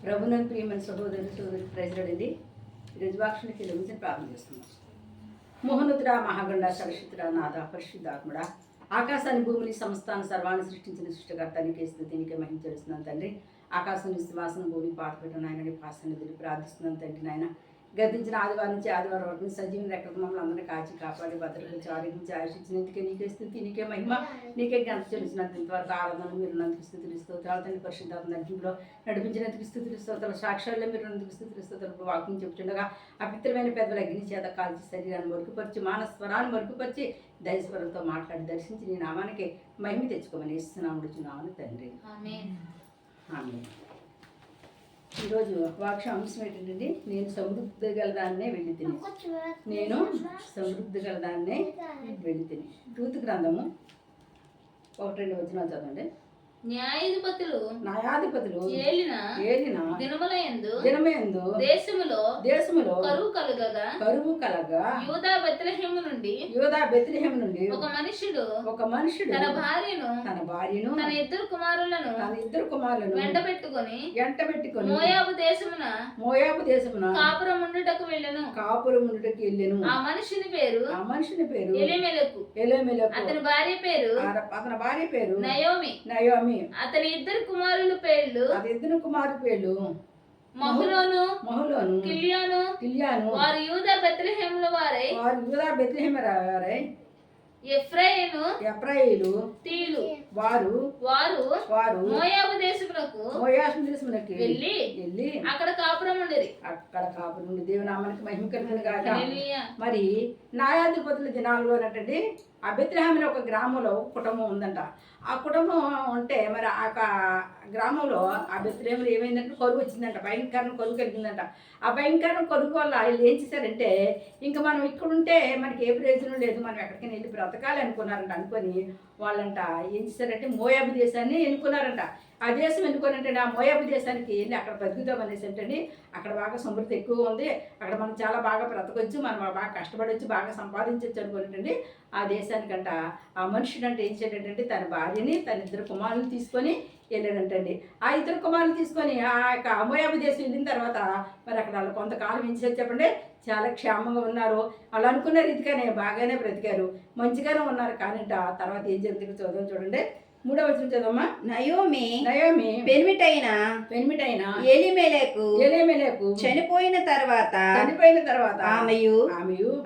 ప్రభునందు ప్రియమైన సహోదరి ప్రైజ్లాడండి. ఈరోజు వాక్షణకి లభించిన ప్రార్థన చేస్తున్నాం. మోహనుతుడా, మహాగండ, సరస్వతుడా, నాథ, పరిశుద్ధాత్ముడా, ఆకాశాన్ని భూమిని సంస్థాన్ని సర్వాన్ని సృష్టించిన సృష్టికర్త నీకే స్థుతి, నీకే మహిమ చేస్తున్నాను తండ్రి. ఆకాశం సింహాసనం భూమి పాత పెట్టిన నాయన పాసన్నిధిని ప్రార్థిస్తున్నాను తండ్రి. నాయన గతించిన ఆదివారం నుంచి ఆదివారం వరకు సజీవుని రెక్కల మమ్మల్ని అందరినీ కాచి కాపాడి భద్రపరిచి ఆరోగ్యించి ఆశించినందుకే నీకే స్థితి, నీకే మహిమ, నీకే ఘనత చెల్లించినంత ఇంతవరకు ఆరాధన మీరు నందుకు స్థితులు స్తోత్రాలు తండ్రి. పరిశుద్ధాత్మ నడిపింపులో నడిపించినందుకు స్థితులు స్తోత్రాలు, సాక్ష్యాల్లో మీరు నందుకు స్థితులు స్తోత్రాలు వాక్యం చెప్తుండగా అపిత్రమైన పెద్దల అగ్ని చేత కాల్చి శరీరాన్ని మరుగుపరిచి మానస్వరాన్ని మరుగుపరిచి దైవస్వరంతో మాట్లాడి దర్శించి నీ నామానికి మహిమ తెచ్చుకోమని ఇస్తున్నాము తండ్రి. ఆమేన్. ఈరోజు వాక్ష అంశం ఏంటంటే నేను సమృద్ధి గలదాన్నే వెళ్ళి తిని, నేను సమృద్ధి గలదాన్నే వెళ్ళి తిని. రూతు గ్రంథము 1-2 వచనాలు చదవండి. న్యాయాధిపతులు ఏలిన దినములందు దేశములో కరువు కలగా యూదా బెత్లెహేము నుండి ఒక మనుషుడు తన భార్యను తన ఇద్దరు కుమారులను వెంటబెట్టుకొని మోయాబు దేశమున కాపురం ఉండుటకు వెళ్ళెను. ఆ మనుషుని పేరు ఎలీమెలెకు. అతని భార్య పేరు నయోమి. అతని ఇద్దరు కుమారుల పేర్లు మహులోను కిల్యాను. వారు యూదా బెత్లెహేముల వారై ఎఫ్రాయిలు తీలు. వారు మోయాబు దేశమునకు వెళ్ళి అక్కడ కాపురం ఉండేది. దేవుని నామానికి మహిమ కలుగును గాక. మరి న్యాయాధిపతుల దినాల్లోనంటే ఆ బెత్లెహేములో ఒక గ్రామంలో కుటుంబం ఉందంట. ఆ కుటుంబం ఉంటే మరి ఆ గ్రామంలో ఆ బెత్లెహేములో ఏమైందంటే కరువు వచ్చిందంట, భయంకరమైన కరువు కలిగిందంట. ఆ భయంకరమైన కరువు వల్ల వీళ్ళు ఏం చేశారంటే ఇంకా మనం ఇక్కడ ఉంటే మనకి ఏ ప్రయోజనం లేదు, మనం ఎక్కడికైనా వెళ్ళి బ్రతకాలి అనుకున్నారంట. అనుకొని వాళ్ళంట ఏం చేశారంటే మోయాబు దేశాన్ని ఎన్నుకున్నారంట. ఆ దేశం ఎన్నుకోనంటే ఆ మోయాబు దేశానికి వెళ్ళి అక్కడ బతుకుతాం అనేసి అంటే అక్కడ బాగా సమృద్ధి ఎక్కువ ఉంది, అక్కడ మనం చాలా బాగా బ్రతకొచ్చు, మనం బాగా కష్టపడవచ్చు, బాగా సంపాదించవచ్చు అనుకునేటండి ఆ దేశానికంట ఆ మనుషుడు అంటే ఏం చేయడంటే తన భార్యని తన ఇద్దరు కుమారులు తీసుకొని వెళ్ళాడంటండి. ఆ ఇద్దరు కుమారులు తీసుకొని ఆ యొక్క మోయాబు దేశం వెళ్ళిన తర్వాత మరి అక్కడ వాళ్ళు కొంతకాలం ఏం చేసి చెప్పండి చాలా క్షేమంగా ఉన్నారు. వాళ్ళు అనుకున్న రీతిగానే బాగానే బ్రతికారు, మంచిగానే ఉన్నారు. కానీ తర్వాత ఏం జరుగుతుందో చూద్దాం. చూడండి 3వ వచనం చదవమ్మా. నయోమి పెనిమిటైన ఎలీమెలెకు చనిపోయిన తర్వాత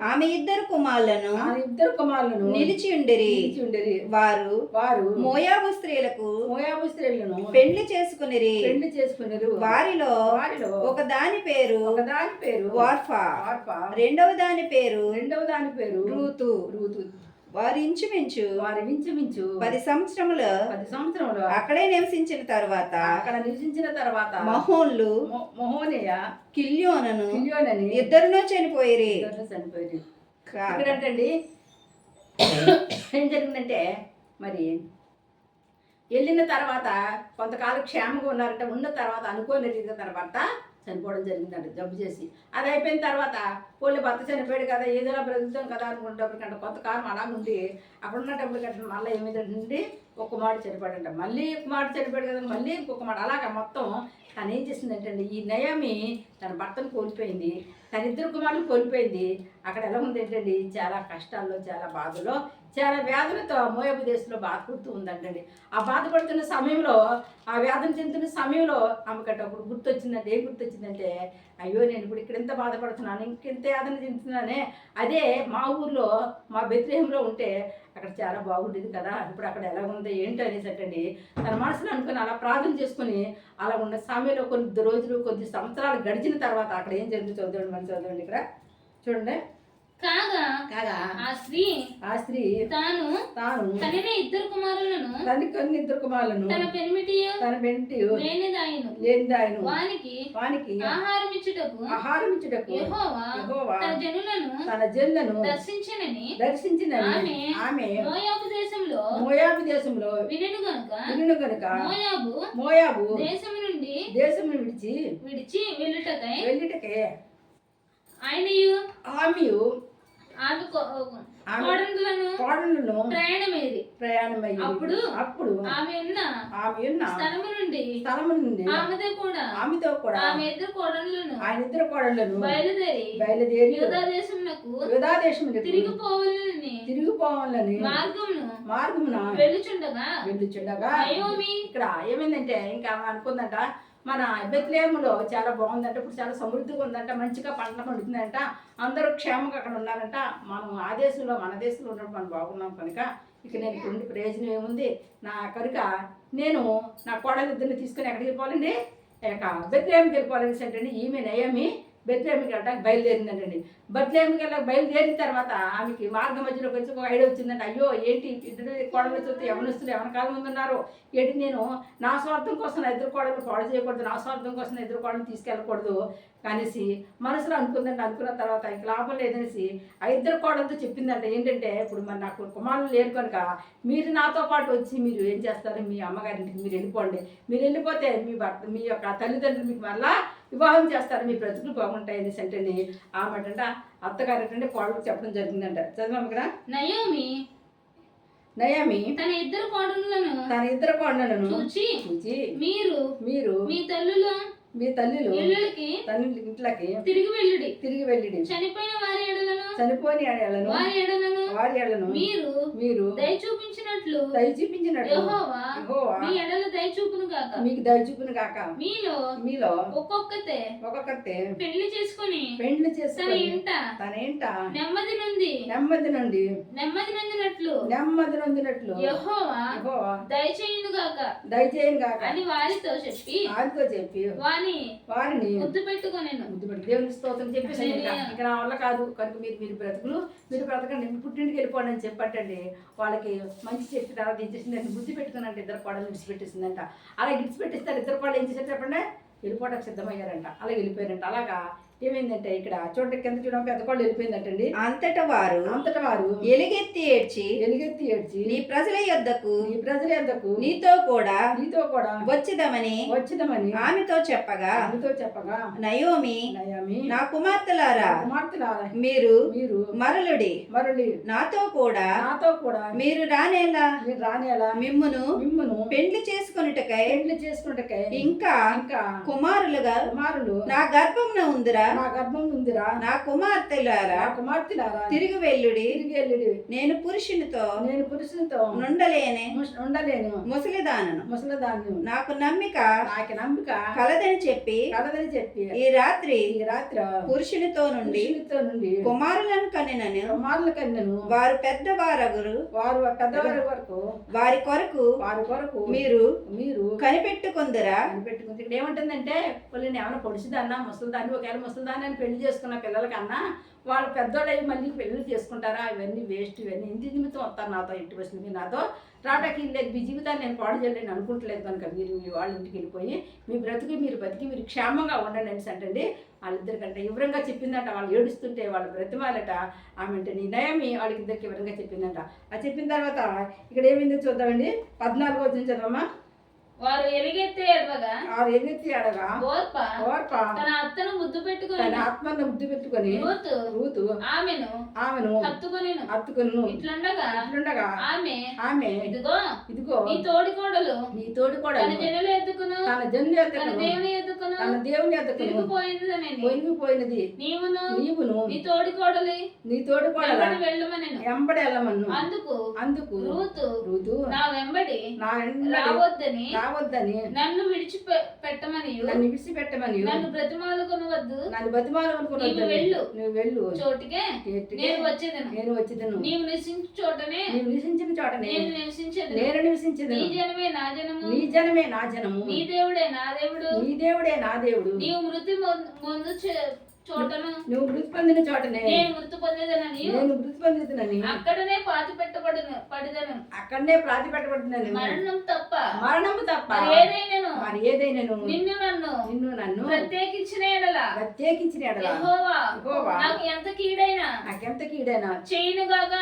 ఆమె ఇద్దరు కుమారులను నిలిచి ఉండిరి. వారు మోయాబు స్త్రీలను పెళ్లి చేసుకునిరి. వారిలో ఒక దాని పేరు వార్ఫా, రెండవ దాని పేరు రూతు. వారు ఇంచుమించు 10 సంవత్సరములు అక్కడే నివసించిన తర్వాత మహోనియ కిల్యోనని ఇద్దరునూ చనిపోయిరి. ఇక్కడంటండి ఏం జరిగిందంటే మరి వెళ్ళిన తర్వాత కొంతకాలం క్షేమంగా ఉన్నారంట. ఉన్న తర్వాత అనుకోని రీతిగా తన భర్త చనిపోవడం జరిగిందంట జబ్బు చేసి. అది అయిపోయిన తర్వాత పోలీ భర్త చనిపోయాడు కదా, ఏదోలా బ్రతుకుతాం కదా అనుకునేటప్పటికంటే కొంతకాలం అలా ఉండి అక్కడ ఉన్నప్పటికంటే మళ్ళీ ఏమైందంటే ఒక కుమారుడు చనిపోయాడంట. మళ్ళీ కుమారుడు చనిపోయాడు కదా, మళ్ళీ ఇంకొక మాట అలాగా మొత్తం తను ఏం చేసిందంటే ఈ నయోమి తన భర్తను కోల్పోయింది, తన ఇద్దరు కుమారులు కోల్పోయింది. అక్కడ ఎలా ఉంది ఏంటండి చాలా కష్టాల్లో, చాలా బాధలో, చాలా వ్యాధులతో మోయాబు దేశంలో బాధపడుతూ ఉందంటండి. ఆ బాధపడుతున్న సమయంలో, ఆ వ్యాధులు చెందుతున్న సమయంలో ఆమెకట ఒకటి గుర్తొచ్చిందంటే ఏం గుర్తొచ్చిందంటే అయ్యో నేను ఇప్పుడు ఇక్కడ ఎంత బాధపడుతున్నాను, ఇంకెంత యాదన చెందుతున్నానే, అదే మా ఊర్లో మా బెత్లెహేములో ఉంటే అక్కడ చాలా బాగుండేది కదా, ఇప్పుడు అక్కడ ఎలా ఉంది ఏంటి అనేసి అంటండి తన మనసులో అనుకుని అలా ప్రార్థన చేసుకుని అలా ఉన్న సమయంలో కొద్ది సంవత్సరాలు గడిచిన తర్వాత అక్కడ ఏం జరుగుతుంది చదవండి. మనం చదవండి ఇక్కడ చూడండి. కాగా ఆ స్త్రీ తాను కనిన ఇద్దరు కుమారులను తన పెనిమిటియు లేనిదాయను వానికి ఆహారం ఇచ్చుటకు యెహోవా తన జనులను దర్శించినని ఆమె మోయాబు దేశంలో వినెను గనుక మోయాబు దేశము విడిచి వెళ్ళుటకై ఆయనయు కోడళ్ళను ప్రయాణమయ్యి అప్పుడు ఆమె ఉన్న స్థలము నుండి ఆమెతో కూడా ఆయన ఇద్దరు కోడళ్ళను బయలుదేరి యూదా దేశమునకు తిరిగిపోవాలని మార్గమున వెళ్ళుచుండగా ఇక్కడ ఏమైందంటే ఇంకా అనుకుందంట మన బెత్లెహేములో చాలా బాగుందంట, ఇప్పుడు చాలా సమృద్ధిగా ఉందంట, మంచిగా పంట పండుతుందంట, అందరూ క్షేమంగా అక్కడ ఉన్నారంట. మనం ఆ దేశంలో మన దేశంలో ఉన్నప్పుడు మనం బాగున్నాం కనుక ఇక నేను ఇక్కడ ఉండి ప్రయోజనం ఏముంది నా కనుక నేను నా కోడలిద్దరిని తీసుకుని ఎక్కడికి వెళ్ళిపోవాలండి, బెత్లెహేముకి వెళ్ళిపోవాలని అంటే ఈమె నయమి బెత్లెహేముకి వెళ్ళడానికి బయలుదేరిందంటండి. బెత్లెహేముకి బయలుదేరిన తర్వాత ఆమెకి మార్గ మధ్యలో కొంచెం ఒక ఐడియా వచ్చిందంట. అయ్యో ఏంటి ఇద్దరు కోడలు చూస్తే ఎవరిస్తులు ఎవరి కాలం ముందు ఉన్నారు, ఏంటి నేను నా స్వార్థం కోసం నా ఇద్దరు కోడలు పాడు చేయకూడదు, నా స్వార్థం కోసం నా ఇద్దరు కోడలు తీసుకెళ్ళకూడదు అనేసి మనసులో అనుకుందంట. అనుకున్న తర్వాత ఇంక లాభం లేదనేసి ఆ ఇద్దరు కోడలతో చెప్పిందంట. ఏంటంటే ఇప్పుడు మరి నాకు కుమారులు లేరు కనుక మీరు నాతో పాటు వచ్చి మీరు ఏం చేస్తారు, మీ అమ్మగారింటికి మీరు వెళ్ళిపోండి, మీరు వెళ్ళిపోతే మీ యొక్క తల్లిదండ్రులు మీకు మళ్ళా వివాహం చేస్తారు, మీ బ్రతుకులు బాగుంటాయి అనేసి అంటే ఆమె అత్తగారు అంటే కోడలకు చెప్పడం జరిగిందంట. చదివాము కదా. నయమి తన ఇద్దరు కోడలను చూచి మీరు మీ తల్లులు ఇంట్లోకి తిరిగి వెళ్ళి చనిపోయిన వారి ఎడలను మీరు దయ చూపించినట్లు యెహోవా మీ ఎడల దయ చూపును గాక, మీకు దయ చూపును గాక. మీలో ఒక్కొక్కతే పెళ్లి చేసుకొని తన ఇంట నెమ్మది నొందినట్లు యెహోవా దయచేయును గాక అని వారితో చెప్పి వారిని ముద్దు పెట్టుకొనెను. దేవుని స్తోత్రం చెప్పేసి ఇక నా వల్ల కాదు కనుక మీరు బ్రతకండి, మీ పుట్టింటికి వెళ్ళిపోండి అని చెప్పట్టండి. వాళ్ళకి మంచి చెప్పి తర్వాత ఏం చేసిందంటే బుద్ధి పెట్టుకున్నట్టు ఇద్దరు కోడలు విడిచిపెట్టేసిందంట. అలా విడిచిపెట్టిస్తారు ఇద్దరు కోడలు ఏం చేశారు చెప్పండి, వెళ్ళిపోవడానికి సిద్ధమయ్యారంట. అలా వెళ్ళిపోయారంట. అలాగా ఏమైందంటే ఇక్కడ చూడండి కింద చూడడం పెద్ద కోళ్ళు వెళ్ళిపోయిందంటండి. అంతట వారు ఎలుగెత్తి ఏడ్చి నీ ప్రజల యొద్దకు నీతో కూడా వచ్చేదమని ఆమెతో చెప్పగా నయోమి నా కుమార్తెలారా మీరు మరలుడి నాతో కూడా మీరు రానేలా మిమ్మును పెండ్లి చేసుకొనుటకై ఇంకా కుమారులు నా గర్భమున ఉందిరా నా కుమార్తెలారా తిరిగి వెళ్ళుడి నేను పురుషునితో నుండలేను ముసలిదాను నాకు నమ్మిక కలదని చెప్పి ఈ రాత్రి పురుషునితో నుండి కుమారులను కన్నెనను వారు పెద్దవారగురు వారి కొరకు మీరు కనిపెట్టుకుందిరా. ఇక్కడ ఏమంటుందంటే వాళ్ళని ఏమైనా పొడిచిదన్నా ముసలిదాన్ని ఒకవేళ ముసలిదాన్ని అని పెళ్లి చేసుకున్న పిల్లలకన్నా వాళ్ళు పెద్దోళ్ళు అయ్యి మళ్ళీ పెళ్లి చేసుకుంటారా, ఇవన్నీ వేస్ట్, ఇవన్నీ ఇంటి నిమిత్తం వస్తారు నాతో ఇంటి వస్తుంది, మీరు నాతో రావడానికి లేదు, మీ జీవితాన్ని నేను పాడు చేయలేని అనుకుంటలేదు కనుక మీరు మీ వాళ్ళ ఇంటికి వెళ్ళిపోయి మీ మీరు బతికి మీరు క్షేమంగా ఉండండి అనేసి అంటండి. వాళ్ళిద్దరికంటే వివరంగా చెప్పిందంట. వాళ్ళు ఏడుస్తుంటే వాళ్ళు బ్రతిమాలట ఆమె అంటే నీ నయమి వాళ్ళకి ఇద్దరికి వివరంగా చెప్పిందంట. అది చెప్పిన తర్వాత ఇక్కడ ఏమైందో చూద్దామండి. 14వ వచనం చదవమ్మా. వారు ఎలుగెత్తి ఏడవగా ఓర్పా తన ఆత్మను ముద్దు పెట్టుకొని రూతు ఆమెను హత్తుకొనెను. ఇట్లుండగా ఆమె ఇదిగో నీ తోడి కోడలు తన జనులు ఎత్తుకును తన దేవుని ఎత్తుకును తిరిగిపోయినది. నీవును నీ తోడి కోడలి వెంబడి వెళ్ళమను. అందుకు రూతు నా వెంబడి రావద్దని నన్ను విడిచిపెట్టమని నన్ను బ్రతిమాలుకొనవద్దు. నువ్వు వెళ్ళు చోటికే నేను వచ్చేదను. నీవు నివసించిన చోటనే నేను నివసించేదను. నీ జనమే నా జనము నీ దేవుడే నా దేవుడు. నీవు మృతి పొందిన చోటనే నేను మృతి పొందేదనని అక్కడనే పాతి పెట్టబడినని మరణం తప్ప మరి ఏదైనను నిన్ను నన్ను ప్రత్యేకించిన ఎడల యెహోవా నాకు ఎంత కీడైనా చేయనుగాక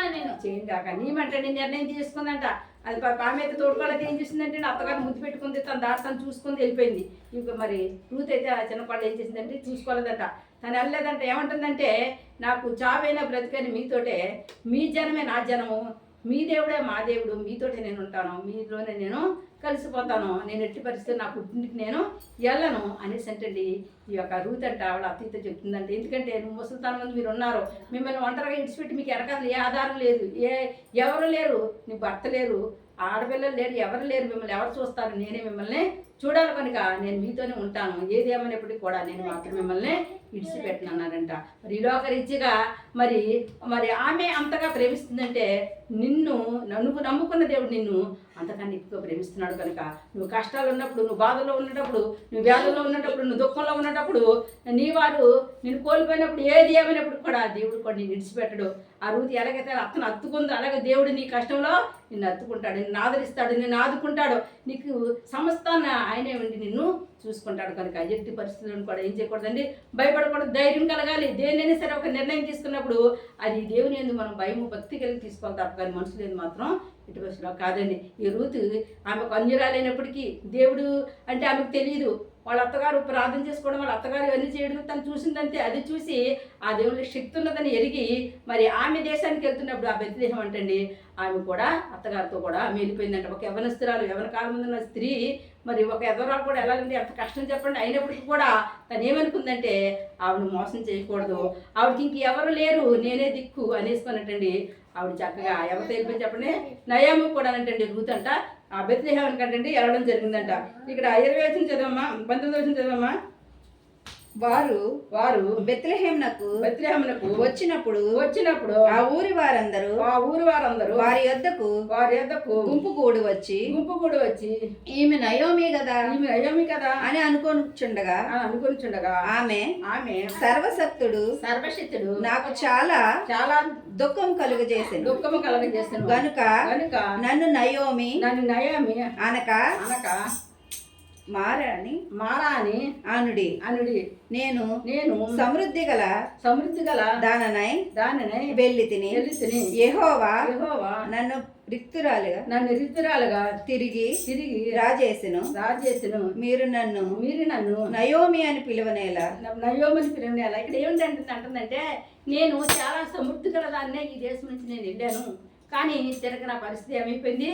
నీమంటే నేను నిర్ణయం తీసుకుందంట. అది ఆమె అయితే తోడుకోళ్ళకి ఏం చేసిందంటే అత్తగారు ముద్దు పెట్టుకుంది, తన దారి తను చూసుకుంది వెళ్ళిపోయింది. ఇంకా మరి రూత్ అయితే ఆ చిన్నపాళ్ళు ఏం చేసిందంటే చూసుకోలేదట. తను వెళ్ళలేదంటే ఏమంటుందంటే నాకు చావైనా బ్రతికని మీతోటే, మీ జనమే నా జనము, మీ దేవుడే మా దేవుడు, మీతోటే నేను ఉంటాను, మీలోనే నేను కలిసిపోతాను, నేను ఎట్టి పరిస్థితి నా పుట్టింటికి నేను వెళ్ళను అనేసి అంటండి ఈ యొక్క రూత్ అంట ఆవిడ అతీత చెప్తుందంటే. ఎందుకంటే నువ్వు ముసలితనం మంది మీరు ఉన్నారు, మిమ్మల్ని ఒంటరిగా ఇడిచిపెట్టి మీకు వెనకాల ఏ ఆధారం లేదు, ఎవరు లేరు, నీ భర్త లేరు, ఆడపిల్లలు లేరు, ఎవరు లేరు, మిమ్మల్ని ఎవరు చూస్తారు, నేనే మిమ్మల్ని చూడాలి కనుక నేను మీతోనే ఉంటాను, ఏది ఏమైనప్పటికీ కూడా నేను మాత్రం మిమ్మల్ని ఇడిచిపెట్టనన్నారంట. మరి ఈలోక రీతిగా మరి మరి ఆమె అంతగా ప్రేమిస్తుందంటే నువ్వు నమ్ముకున్న దేవుడు నిన్ను అంతకన్నా ఎక్కువ ప్రేమిస్తున్నాడు కనుక నువ్వు కష్టాలు ఉన్నప్పుడు, నువ్వు బాధలో ఉన్నప్పుడు, నువ్వు వ్యాధుల్లో ఉన్నప్పుడు, నువ్వు దుఃఖంలో ఉన్నప్పుడు, నీ వారు నేను కోల్పోయినప్పుడు, ఏది ఏమైనప్పుడు కూడా దేవుడు కూడా నేను విడిచిపెట్టడు. ఆ రూతు ఎలాగైతే అతను అత్తుకుందో అలాగే దేవుడు నీ కష్టంలో నిన్ను అత్తుకుంటాడు, నిన్ను ఆదరిస్తాడు, నిన్ను ఆదుకుంటాడు, నీకు సమస్తాన్ని ఆయనే ఉండి నిన్ను చూసుకుంటాడు కనుక ఎట్టి పరిస్థితులను కూడా ఏం చేయకూడదండి, భయపడకూడదు, ధైర్యం కలగాలి. దేన్నైనా సరే ఒక నిర్ణయం తీసుకున్నప్పుడు అది దేవుని యందు మనం భయము భక్తి కలిగి తీసుకోవాలి తప్ప కానీ మనుషులు ఏంది మాత్రం ఇటు బస్సులో కాదండి. ఈ రూతు ఆమెకు అన్యురాలైనప్పటికీ దేవుడు అంటే ఆమెకు తెలియదు. వాళ్ళ అత్తగారు ప్రార్థన చేసుకోవడం, వాళ్ళ అత్తగారు అన్నీ చేయడం తను చూసిందంతే. అది చూసి ఆ దేవునికి శక్తి ఉన్నదని ఎరిగి మరి ఆమె దేశానికి వెళ్తున్నప్పుడు ఆ బెత్లెహేము అంటండి ఆమె కూడా అత్తగారితో కూడా ఆమె వెళ్ళిపోయిందంట. ఒక యవ్వనస్తురాలు, యవ్వన కాలం ముందు ఉన్న స్త్రీ మరి ఒక ఎదవరాలు కూడా వెళ్ళాలంటే ఎంత కష్టం చెప్పండి. అయినప్పటికీ కూడా తను ఏమనుకుందంటే ఆవిడ మోసం చేయకూడదు, ఆవిడకి ఇంక ఎవరు లేరు, నేనే దిక్కు అనేసుకున్నట్టండి ఆవిడ చక్కగా ఎవరితో వెళ్ళిపోయి చెప్పండి నయాము కూడా అంటండి రూత్ అంట ఆ బెత్లెహేము కంటండి వెళ్ళడం జరిగిందంట. ఇక్కడ 20 వచనం చదవమ్మా, 19 వచనం చదవమ్మా. వారు బెత్లెహేమునకు వచ్చినప్పుడు ఆ ఊరి వారందరూ వారి యొద్దకు గుంపు కూడి వచ్చి ఈమె నయోమి కదా అని అనుకొనిచుండగా ఆమె సర్వశక్తుడు నాకు చాలా దుఃఖం కలుగజేసెను గనుక నన్ను నయోమి అనక మారా అని అనుడి నేను సమృద్ధి గల దాననై వెళ్ళి తిని యెహోవా నన్ను రిక్తురాలుగా తిరిగి రాజేసెను మీరు నన్ను నయోమి అని పిలువనేలా. ఇక్కడ ఏమిటంటే అంటుందంటే నేను చాలా సమృద్ధి గల దాన్నే ఈ దేశం నుంచి నేను వెళ్ళాను, కానీ తిరగ నా పరిస్థితి ఏమైపోయింది,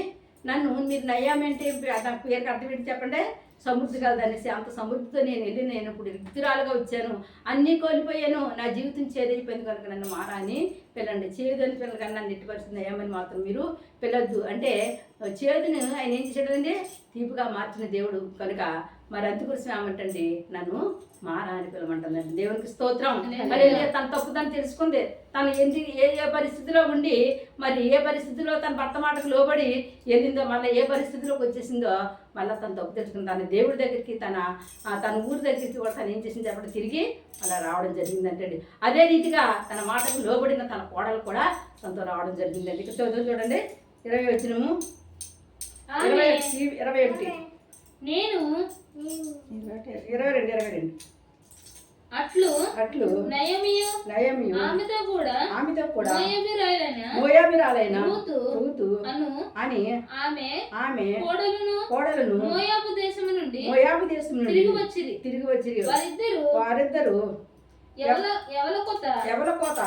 నన్ను మీరు నయామి అంటే నా పేరుకి అర్థం ఏంటి చెప్పండి, సమృద్ధి కలదనేసి. అంత సమృద్ధితో నేను ఇప్పుడు రిక్తురాలుగా వచ్చాను, అన్నీ కోల్పోయాను, నా జీవితం చేదైపోయింది కనుక నన్ను మారా అని పిల్లండి. చేదు అని పిల్లలు కన్నా నన్ను ఎట్టిపరిచింది నయామని మాత్రం మీరు పిల్లద్దు అంటే చేదుని ఆయన ఏం చేశాడండి తీపిగా మార్చిన దేవుడు కనుక మరి అందుకోసం ఏమంటండి నన్ను మారా అని పిలవమంటుందండి. దేవునికి స్తోత్రం. మరి తన తప్పుదని తెలుసుకుంది, తను ఏ పరిస్థితిలో ఉండి మరి ఏ పరిస్థితిలో తన భర్త మాటకు లోబడి వెళ్ళిందో, మళ్ళీ ఏ పరిస్థితిలోకి వచ్చేసిందో మళ్ళీ తను తప్పు తెలుసుకుంది. తన దేవుడి దగ్గరికి తన ఊరి దగ్గరికి కూడా తను ఏం చేసింది చెప్పడం తిరిగి అలా రావడం జరిగిందంటండి. అదే రీతిగా తన మాటకు లోబడిన తన కోడలు కూడా తనతో రావడం జరిగిందండి. ఇక్కడ చూడండి 20 వచనము 21 నేను 22 అట్లు నయమియు ఆమెతో కూడా మోయాబీరాలైన రూతు అని ఆమె కోడలును మోయాబు దేశము నుండి తిరిగి వచ్చిరి. వారిద్దరు ఎవల కోత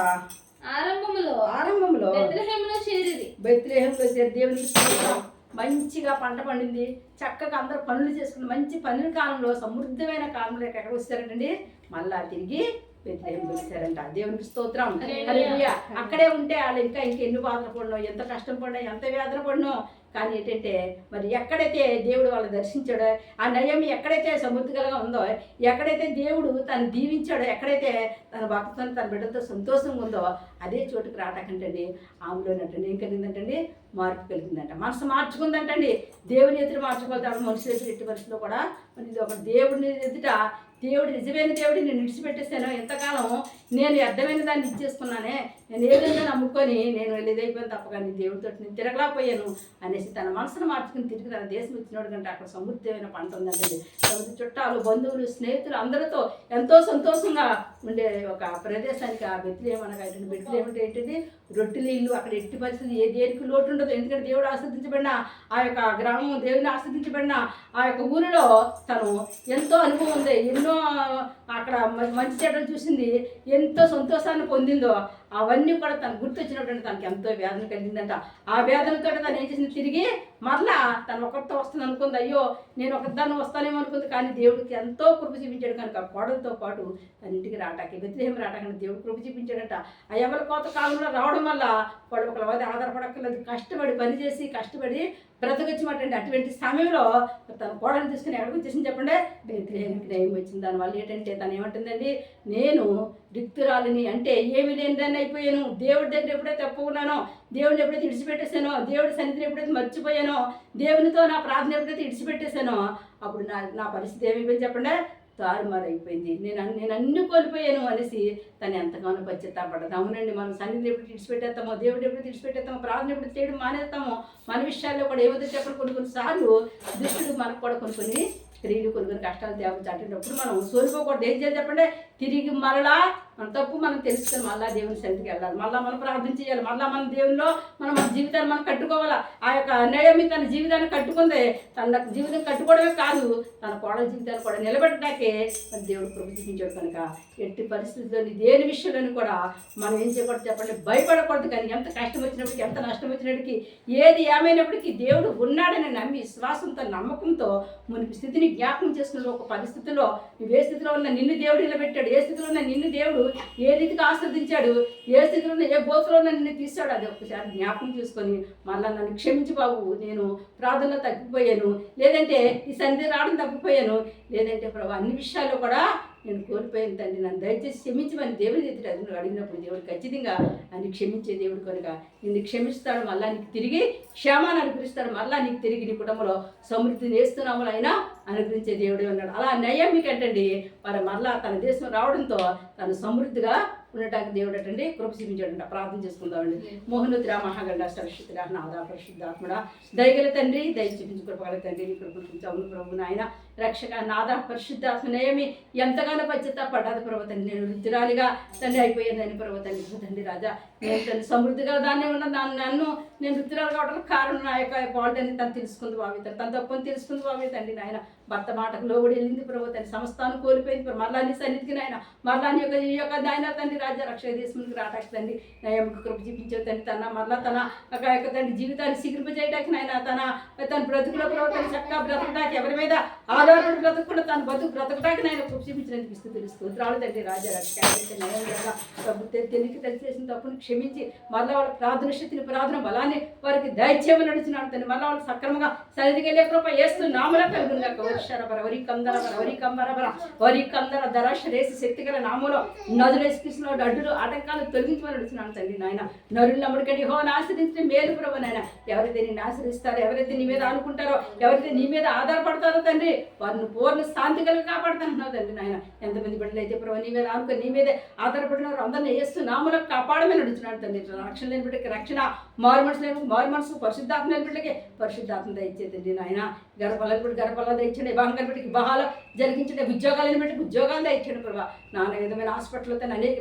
ఆరంభములో బెత్లెహేములో చేరి దేవునికి మంచిగా పంట పండింది, చక్కగా అందరూ పనులు చేసుకుని మంచి పనుల కాలంలో సమృద్ధమైన కాలంలో ఎక్కడ వచ్చారంటండి మళ్ళా తిరిగి బెత్లెహేముకి వచ్చారంట. దేవునికి స్తోత్రం. హల్లెలూయా. అక్కడే ఉంటే వాళ్ళు ఇంకా ఎన్ని బాధలు పడినో, ఎంత కష్టం పడినా, ఎంత వేదన పడినో, కానీ ఏంటంటే మరి ఎక్కడైతే దేవుడు వాళ్ళు దర్శించాడో, ఆ నయమి ఎక్కడైతే సమృద్ధిగా ఉందో, ఎక్కడైతే దేవుడు తను దీవించాడో, ఎక్కడైతే తన భక్తులతో తన బిడ్డలతో సంతోషంగా ఉందో అదే చోటుకు రావటాకంటండి ఆమెలోనటండి ఏం కలిగిందంటండి మార్పు కలిగిందంట. మనసు మార్చుకుందంటండి. దేవుని ఎదురు మార్చుకోవాలి, మనుషుల ఎదురు ఎట్టి పరిస్థితిలో కూడా మరి ఇది ఒక దేవుడిని ఎదుట దేవుడు నిజమైన దేవుడు నేను విడిచిపెట్టేశాను, ఎంతకాలం నేను వ్యర్థమైన దాన్ని ఇచ్చేసుకున్నానే, నేను ఏదైనా నమ్ముకొని నేను వెళ్ళేదైపోయాను తప్ప కానీ దేవుడితో నేను తిరగలేకపోయాను అనేసి తన మనసును మార్చుకుని తిరిగి తన దేశం వచ్చినోడు కంటే అక్కడ సమృద్ధమైన పంట ఉందండి. సమృద్ధి చుట్టాలు, బంధువులు, స్నేహితులు అందరితో ఎంతో సంతోషంగా ఉండే ఒక ప్రదేశానికి ఆ బెత్లెహేము అనగా బెత్లెహేము అంటే ఏంటంటే రొట్టెలు ఇల్లు. అక్కడ ఎట్టి పరిస్థితి దేనికి లోటు ఉండదు, ఎందుకంటే దేవుడు ఆస్వాదించబడిన ఆ యొక్క గ్రామం, దేవుని ఆస్వాదించబడిన ఆ యొక్క ఊరిలో తను ఎంతో అనుభవం ఉంది, ఎన్నో అక్కడ మంచి చెడ్డలు చూసింది, ఎంతో సంతోషాన్ని పొందిందో అవన్నీ కూడా తను గుర్తొచ్చినటువంటి తనకి ఎంతో వేదన కలిగిందంట. ఆ వేదనతో తను ఏం చేసింది, తిరిగి మరలా తను ఒకరితో వస్తుంది అనుకుంది. అయ్యో నేను ఒకరిదాన్ని వస్తానేమో అనుకుంది. కానీ దేవుడికి ఎంతో కృప చూపించాడు కనుక కోడలతో పాటు తన ఇంటికి రావటానికి, బెత్లెహేము రావటానికి దేవుడు కృప చూపించాడంట. ఆ ఎవరి కోత కాలంలో రావడం వల్ల వాళ్ళు ఒకరి మీద ఆధారపడక్కర్లేదు, కష్టపడి పనిచేసి కష్టపడి బ్రతకొచ్చినట్టండి. అటువంటి సమయంలో తన కోడలు తీసుకుని ఎక్కడికి వచ్చేసింది చెప్పండి, బెత్లెహేముకి దయ్యం వచ్చింది. దానివల్ల ఏంటంటే తను ఏమంటుందండి, నేను రిక్తురాలిని, అంటే ఏమి లేని దాన్ని అయిపోయాను. దేవుడి దగ్గర ఎప్పుడైతే తప్పుకున్నానో, దేవుడిని ఎప్పుడైతే ఇడిచిపెట్టేశానో, దేవుడి సన్నిధిని ఎప్పుడైతే మర్చిపోయానో, దేవునితో నా ప్రార్థన ఎప్పుడైతే ఇడిచిపెట్టేశానో, అప్పుడు నా పరిస్థితి ఏమైపోయింది చెప్పండి, తారుమారు అయిపోయింది. నేను అన్ని కోల్పోయాను అనేసి తను ఎంతగానో పశ్చాత్తాపడ్డది. అవునండి, మనం సన్నిధిని ఎప్పుడు విడిచిపెట్టేస్తామో, దేవుడు ఎప్పుడు విడిచిపెట్టేస్తామో, ప్రార్థన ఎప్పుడు చేయడం మానేస్తామో, మన విషయాల్లో కూడా ఏమవుతుందో చెప్పండి. కొన్నిసార్లు దుష్టుడు మనకు కూడా కొన్ని స్త్రీలు కొన్ని కష్టాలు తేవచ్చు. అటువంటిప్పుడు మనం సోలిపోకూడదు. ఏం చేయాలి చెప్పండి, తిరిగి మరలా మన తప్పు మనం తెలుసుకొని మళ్ళీ దేవుని సన్నిధికి వెళ్ళాలి, మళ్ళీ మనం ప్రార్థన చేయాలి, మళ్ళీ మన దేవుల్లో మన జీవితాన్ని మనం కట్టుకోవాలి. ఆ యొక్క నయోమి తన జీవితాన్ని కట్టుకుంది. తన జీవితం కట్టుకోవడమే కాదు, తన కోడల జీవితాన్ని కూడా నిలబెట్టడాకే మన దేవుడు కృప చూపించాడు. కనుక ఎట్టి పరిస్థితుల్లోని దేని విషయంలోని కూడా మనం ఏం చేయకూడదు చెప్పండి, భయపడకూడదు. కానీ ఎంత కష్టం వచ్చినప్పటికీ, ఎంత నష్టం వచ్చినప్పటికీ, ఏది ఏమైనప్పటికీ దేవుడు ఉన్నాడని నమ్మి విశ్వాసంతో నమ్మకంతో మునిపి స్థితిని జ్ఞాపకం చేసుకున్న ఒక పరిస్థితిలో నువ్వు ఏ స్థితిలో ఉన్న నిన్ను దేవుడు నిలబెట్టాడు, ఏ స్థితిలో ఉన్న నిన్ను దేవుడు ఏ రీతిగా ఆస్వాదించాడు, ఏ స్థితిలో ఉన్న ఏ గోతులో ఉన్న నిన్ను తీసాడు, అది ఒకసారి జ్ఞాపకం చేసుకొని మళ్ళీ నన్ను క్షమించు బాబు, నేను ప్రార్థనలో తగ్గిపోయాను, లేదంటే ఈ సన్నిధి రావడం తగ్గిపోయాను, లేదంటే ప్రభు అన్ని విషయాల్లో కూడా నేను కోల్పోయాను తండ్రి, నన్ను దయచేసి క్షమించమని దేవుని ఎదుట అడిగినప్పుడు దేవుడు ఖచ్చితంగా అని క్షమించే దేవుడు కనుక నిన్ను క్షమిస్తాడు. మళ్ళీ నీకు తిరిగి క్షేమాన్ని అనుగ్రహిస్తాడు. మళ్ళీ నీకు తిరిగి నీ కుటుంబంలో సమృద్ధిని వేస్తున్నాము అయినా అనుగ్రహించే దేవుడే ఉన్నాడు. అలా నయమికి అంటండి మరి మళ్ళా తన దేశం రావడంతో తను సమృద్ధిగా ఉండటానికి దేవుడు అటండి కృప చూపించాడంట. ప్రార్థన చేసుకుందామండి. మోహనుద్ర మహాగండ సరస్వతిరా నాదా పరిశుద్ధాత్మడా, దయగల తండ్రి, దయ చూపించి కృపగల తండ్రి, నీ కృప చూపించాము ప్రభు నాయన రక్షక నాదా పరిశుద్ధాత్మ నయమి ఎంతగానో పశ్చాత్తాపడ్డాది ప్రభు తండ్రి. నేను వృద్ధురాలిగా తండ్రి అయిపోయిందని ప్రభు తండ్రి రాజా, నేను తండ్రి సమృద్ధిగా దాన్ని ఉన్న నన్ను నేను వృద్ధురాలు కావడానికి కారణం నా యొక్క పాలిటని తను తెలుసుకుంది బావి తండ్రి, తన తప్పుని తెలుసుకుంది బావి తండ్రి నాయన. భర్త మాటకు లోబడి వెళ్ళింది ప్రభు తండ్రి, సంస్థానం కోల్పోయింది మరలా నీ సన్నిధికి నాయన, మరలా నీ యొక్క నాయన తండ్రి రాజా రక్షణ దేశమునికి రావటానికి తండ్రి నయముకు కృప చూపించావు తండ్రి. మరలా తన యొక్క తండ్రి జీవితాన్ని సిగిరింప చేయడానికి నాయన, తన బ్రతుకులో ప్రభు తండ్రి చక్కగా బ్రతకడానికి, ఎవరి మీద ఆధారపడి బ్రతకకుండా తన బ్రతకడానికి నాయన కృప చూపించడానికి స్తోత్రాలు తండ్రి రాజా రక్షణ ప్రభు తెలియక తెలిసేసిన తప్పుని క్షమించి మరలా వాళ్ళ ప్రార్థన శక్తిని, ప్రార్థన బలాన్ని వారికి దయచేయమని నడుచున్నాడు తండ్రి. మరలా వాళ్ళు సక్రమంగా సన్నిధికి వెళ్ళే కృప వేస్తూ నామలా కలుగునుగాక. వరి కందర ధరాశరేసి శక్తిగల నామలో నదులేసుకృష్ణ అడ్డులు ఆటంకాలు తొలగించమని నడుచున్నాను తండ్రి నాయన. నరులు నమ్ముడికండి హోని ఆశ్రయించిన మేలు ప్రభు నాయన. ఎవరైతే నిన్ను ఆశ్రయిస్తారో, ఎవరైతే నీ మీద అనుకుంటారో, ఎవరైతే నీ మీద ఆధారపడతారో తండ్రి, వారిని పూర్ణ శాంతి కలిగి కాపాడుతున్నావు తండ్రి నాయన. ఎంతమంది బిడ్డలు అయితే ప్రభు నీ మీద అనుకుని నీ మీదే ఆధారపడినారు అందరినీ వేస్తూ నామలకు కాపాడమని నడుచున్నాడు తండ్రి. రక్షణ లేని బిడ్డకి రక్షణ, మారు మనసు, పరిశుద్ధాత్మ లేని బిడ్డకి పరిశుద్ధాత్మ దయచేతండి నాయన. గర్భాలను బిడ్డ గర్భాలను దయచండి, వివాహం కలిపి వివాహాలు జరిగించండి, ఉద్యోగాలను బట్టి ఉద్యోగాలు దయచండి ప్రభావ. నాన్న విధమైన హాస్పిటల్తో అనేక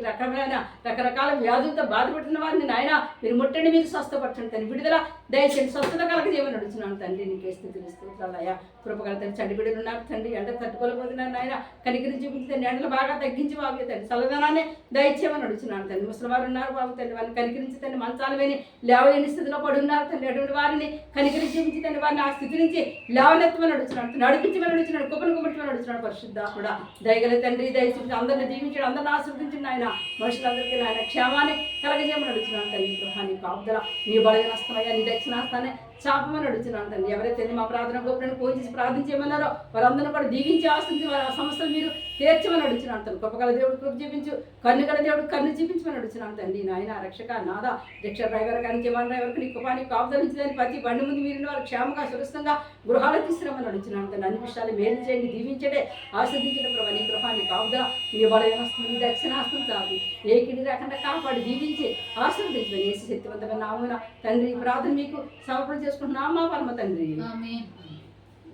రకరకాల వ్యాధులతో బాధపడుతున్న వారిని నాయన మీరు ముట్టండి, మీరు స్వస్థపరచండి తండ్రి. విడుదల దయచేయండి, స్వస్థత కలగజేయమని నడుచున్నాను తండ్రి. నీకే స్థితిని స్తోత్రాలయ్యా. కృపగల తండ్రి, చండి బిడ్డలు ఉన్నారు తండ్రి, ఎండ తట్టుకోలేకపోతున్నాను నాయన, కనికరించి చూపించండి, ఎండలు బాగా తగ్గించి బాబు తండ్రి, చల్లదనాన్ని దయచేయమని నడుచున్నాను తండ్రి. ముసలి వారు ఉన్నారు బాబు తండ్రి, వారిని కనికరించి తండ్రి, మంచాలు వేని లేవలేని స్థితిలో పడి ఉన్నారు తండ్రి. అటువంటి వారిని కనికరించి చూపించి తండ్రి, వారిని ఆ స్థితి నుంచి లేవనెత్తమని నడుచున్నాడు, నడిపించమని నడుచున్నాడు, కుప్పను కుమ్మటిమని నడుచున్నాడు. పరిశుద్ధాత్ముడా దయగల తండ్రి, దయచూపించి అందరిని దీవించడం, అందరిని ఆశీర్వదించండి ఆయన. మనుషులందరికీ ఆయన క్షేమాన్ని కలగజేయమని నడుచున్నాను తండ్రి. గృహాన్ని కాపుదల నీ బలగనస్తమయ్యా, నీ దక్షిణాస్తానే చాపమని అడుగుతున్నాను తండ్రి. ఎవరైతే మా ప్రార్థన గోపురాన్ని పూజించి ప్రార్థించేయమన్నారో వారందరూ కూడా దీవించి ఆశించి వారి ఆ సమస్యలు మీరు తీర్చమని అడుగుతున్నాను తండ్రి. కృపగల దేవుడు కృప చూపించు, కన్ను గల దేవుడు కన్ను చూపించమని అడుగుతున్నాను తండ్రి. నాయన రక్షక నాదా రిక్షా డ్రైవర్ కానీ జవాన్ డ్రైవర్కి నీ కృపాన్ని కాపుదలించదని ప్రతి బండి ముందు మీరు వారు క్షేమంగా సురక్షితంగా గృహాలు తీసుకురామని అడుగుతున్నాను తండ్రి. అన్ని విషయాలు మేలు చేయండి, దీవించడే, ఆస్వాదించడం ప్రభావ. నీ కృపాన్ని కాపుదల నీ బలహీనస్తుంది, దక్షిణాస్తం చాలు ఏ కిడి రాకుండా కాపాడి దీవించి ఆశీర్వదించమని యేసు శక్తివంతమైన నామమున తండ్రి ప్రార్థన మీకు సమర్పణ చేసుకుంటున్నామా పరమ తండ్రి. ఆమేన్.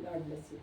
God bless you.